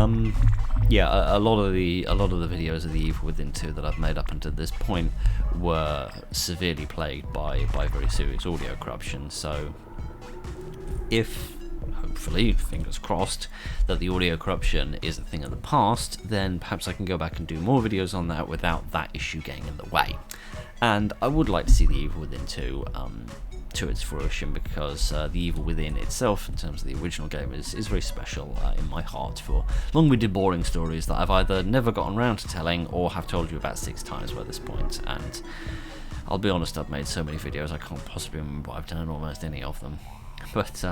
yeah, a lot of the videos of The Evil Within 2 that I've made up until this point were severely plagued by very serious audio corruption. So if, hopefully, fingers crossed, that the audio corruption is a thing of the past, then perhaps I can go back and do more videos on that without that issue getting in the way. And I would like to see The Evil Within 2 to its fruition, because The Evil Within itself, in terms of the original game, is very special in my heart for long-winded, boring stories that I've either never gotten around to telling or have told you about 6 times by this point. And I'll be honest, I've made so many videos I can't possibly remember I've done almost any of them. But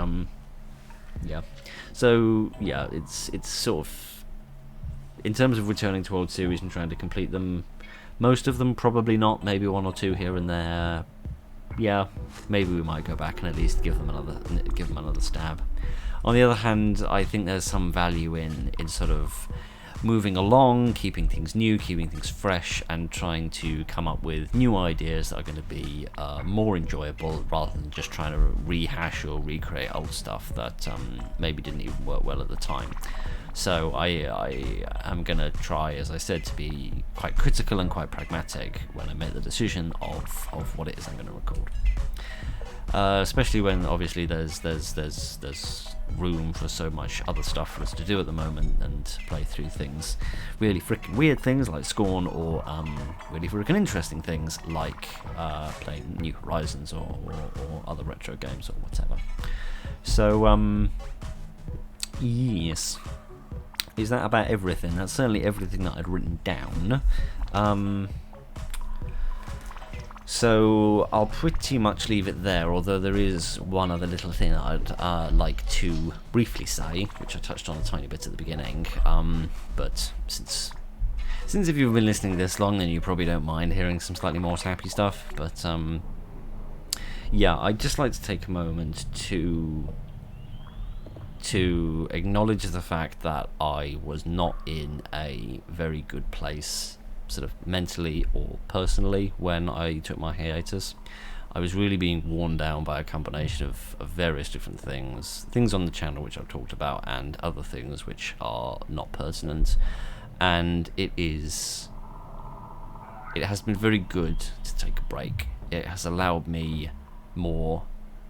yeah, so yeah, it's sort of, in terms of returning to old series and trying to complete them, most of them probably not, maybe 1 or 2 here and there. Yeah, maybe we might go back and at least give them another stab. On the other hand, I think there's some value in sort of moving along, keeping things new, keeping things fresh, and trying to come up with new ideas that are going to be more enjoyable, rather than just trying to rehash or recreate old stuff that maybe didn't even work well at the time. So I am going to try, as I said, to be quite critical and quite pragmatic when I make the decision of what it is I'm going to record. especially when obviously there's room for so much other stuff for us to do at the moment, and play through things, really freaking weird things like Scorn, or really freaking interesting things like playing New Horizons or other retro games or whatever. So yes, is that about everything? That's certainly everything that I'd written down. So I'll pretty much leave it there, although there is one other little thing that I'd like to briefly say, which I touched on a tiny bit at the beginning, but since if you've been listening this long, then you probably don't mind hearing some slightly more sappy stuff, but yeah, I'd just like to take a moment to acknowledge the fact that I was not in a very good place, sort of mentally or personally, when I took my hiatus. I was really being worn down by a combination of various different things on the channel which I've talked about, and other things which are not pertinent, and it has been very good to take a break. It has allowed me more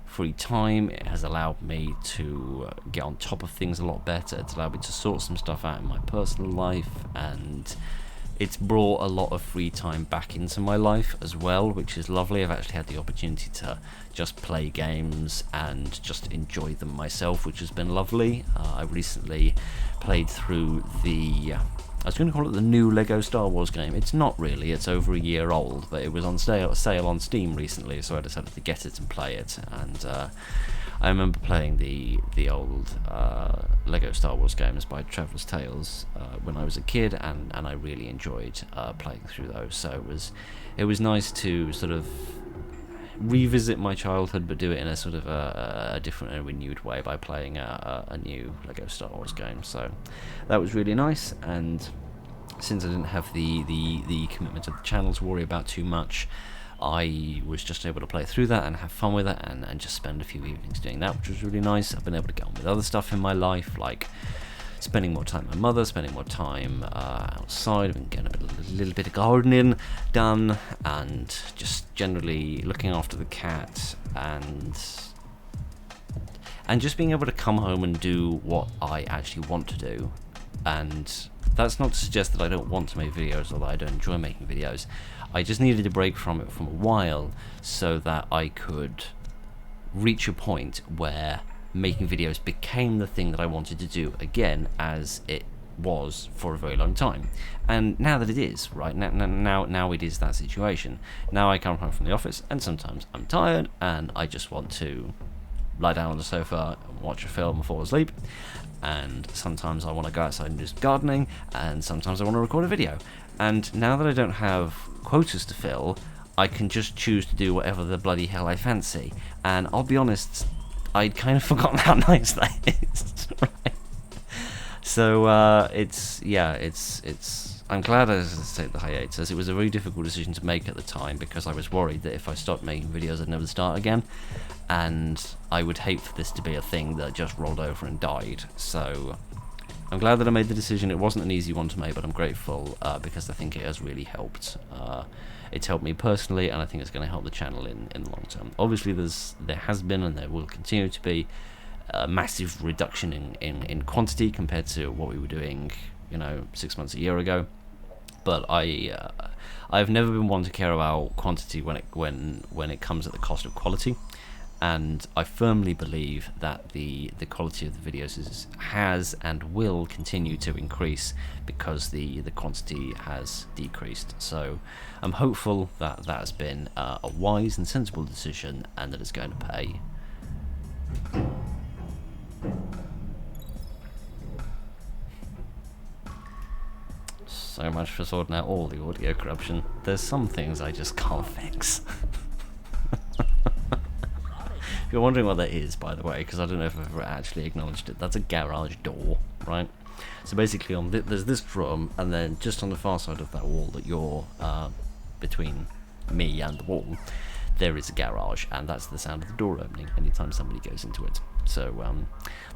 free time, it has allowed me to get on top of things a lot better, it's allowed me to sort some stuff out in my personal life, and it's brought a lot of free time back into my life as well, which is lovely. I've actually had the opportunity to just play games and just enjoy them myself, which has been lovely. I recently played through I was going to call it the new Lego Star Wars game. It's not really, it's over a year old, but it was on sale on Steam recently, so I decided to get it and play it. And I remember playing the old Lego Star Wars games by Traveller's Tales when I was a kid, and I really enjoyed playing through those. So it was nice to sort of revisit my childhood, but do it in a sort of a different and renewed way by playing a new Lego Star Wars game. So that was really nice, and since I didn't have the commitment of the channel to worry about too much, I was just able to play through that and have fun with it, and just spend a few evenings doing that, which was really nice. I've been able to get on with other stuff in my life, like spending more time with my mother, spending more time outside, and getting a little bit of gardening done, and just generally looking after the cat, and just being able to come home and do what I actually want to do. And that's not to suggest that I don't want to make videos or that I don't enjoy making videos. I just needed a break from it for a while so that I could reach a point where making videos became the thing that I wanted to do again, as it was for a very long time. And now that it is, right, now it is that situation. Now I come home from the office, and sometimes I'm tired and I just want to lie down on the sofa and watch a film and fall asleep, and sometimes I want to go outside and do some gardening, and sometimes I want to record a video. And now that I don't have quotas to fill, I can just choose to do whatever the bloody hell I fancy. And I'll be honest, I'd kind of forgotten how nice that is. Right? So I'm glad I decided to take the hiatus. It was a very difficult decision to make at the time, because I was worried that if I stopped making videos I'd never start again, and I would hate for this to be a thing that just rolled over and died. So I'm glad that I made the decision. It wasn't an easy one to make, but I'm grateful because I think it has really helped. It's helped me personally, and I think it's going to help the channel in the long term. Obviously, there has been, and there will continue to be, a massive reduction in quantity compared to what we were doing, 6 months, a year ago. But I've never been one to care about quantity when it comes at the cost of quality. And I firmly believe that the quality of the videos has and will continue to increase because the quantity has decreased. So I'm hopeful that has been a wise and sensible decision, and that it's going to pay. So much for sorting out all the audio corruption. There's some things I just can't fix. If you're wondering what that is, by the way, because I don't know if I've ever actually acknowledged it, that's a garage door, right? So basically, there's this drum, and then just on the far side of that wall that you're between me and the wall, there is a garage, and that's the sound of the door opening anytime somebody goes into it. So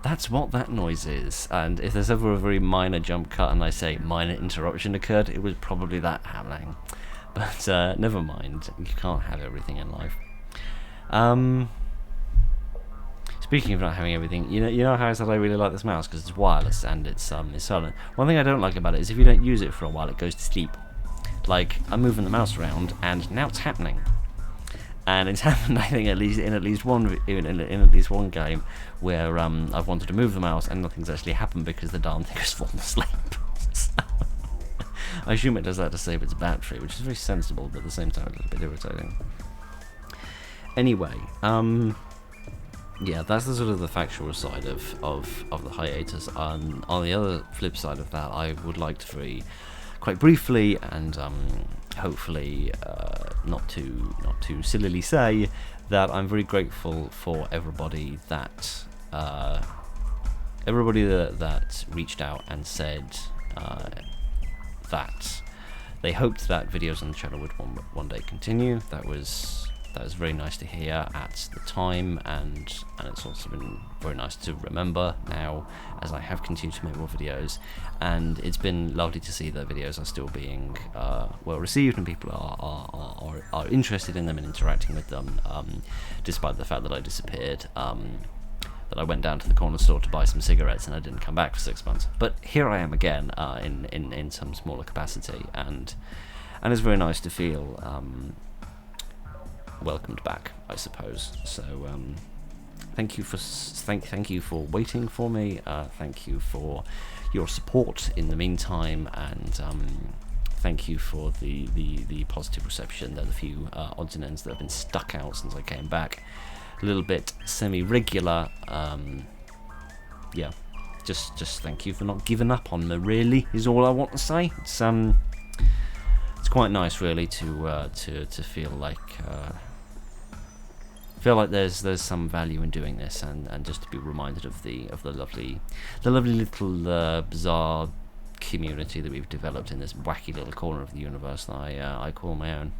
that's what that noise is. And if there's ever a very minor jump cut and I say minor interruption occurred, it was probably that happening. But never mind, you can't have everything in life. Speaking of not having everything, you know how I said I really like this mouse because it's wireless and it's silent. One thing I don't like about it is if you don't use it for a while, it goes to sleep. Like, I'm moving the mouse around and now it's happening. And it's happened, I think, in at least one game where I've wanted to move the mouse and nothing's actually happened because the darn thing has fallen asleep. So, I assume it does that to save its battery, which is very sensible, but at the same time a little bit irritating. Anyway, yeah, that's the sort of the factual side of the hiatus. On the other flip side of that, I would like to quite briefly and hopefully not too sillily say that I'm very grateful for everybody that reached out and said that they hoped that videos on the channel would one day continue. That was very nice to hear at the time, and it's also been very nice to remember now as I have continued to make more videos, and it's been lovely to see that videos are still being well received and people are interested in them and interacting with them, despite the fact that I disappeared, that I went down to the corner store to buy some cigarettes and I didn't come back for 6 months. But here I am again in some smaller capacity, and it's very nice to feel welcomed back, I suppose. So thank you for waiting for me. Thank you for your support in the meantime, and thank you for the positive reception. There are a few odds and ends that have been stuck out since I came back, a little bit semi-regular. Yeah, just thank you for not giving up on me, really, is all I want to say. It's quite nice, really, to feel like there's some value in doing this, and just to be reminded of the lovely little bizarre community that we've developed in this wacky little corner of the universe that I call my own.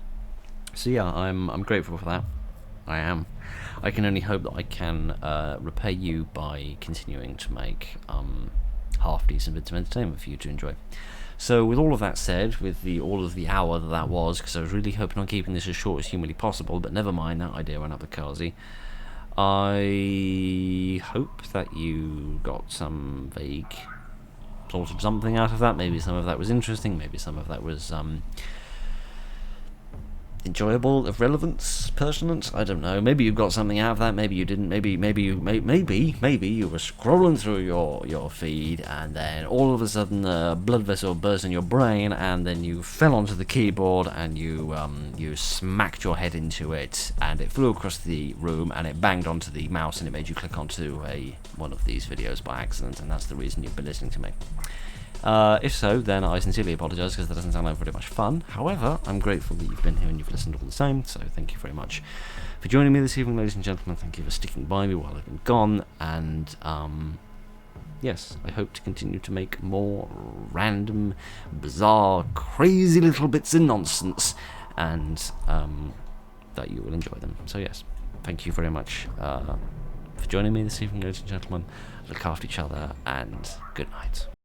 So yeah, I'm grateful for that. I am. I can only hope that I can repay you by continuing to make half decent bits of entertainment for you to enjoy. So with all of that said, with all of the hour that was, because I was really hoping on keeping this as short as humanly possible, but never mind, that idea went up the Kazi. I hope that you got some vague sort of something out of that. Maybe some of that was interesting, maybe some of that was enjoyable, of relevance, pertinent. I don't know. Maybe you got something out of that. Maybe you didn't. Maybe you were scrolling through your feed, and then all of a sudden a blood vessel burst in your brain, and then you fell onto the keyboard and you smacked your head into it, and it flew across the room, and it banged onto the mouse, and it made you click onto one of these videos by accident, and that's the reason you've been listening to me. If so, then I sincerely apologise, because that doesn't sound like very much fun. However, I'm grateful that you've been here and you've listened all the same, so thank you very much for joining me this evening, ladies and gentlemen. Thank you for sticking by me while I've been gone, and yes, I hope to continue to make more random, bizarre, crazy little bits of nonsense, and that you will enjoy them. So yes, thank you very much for joining me this evening, ladies and gentlemen. Look after each other, and good night.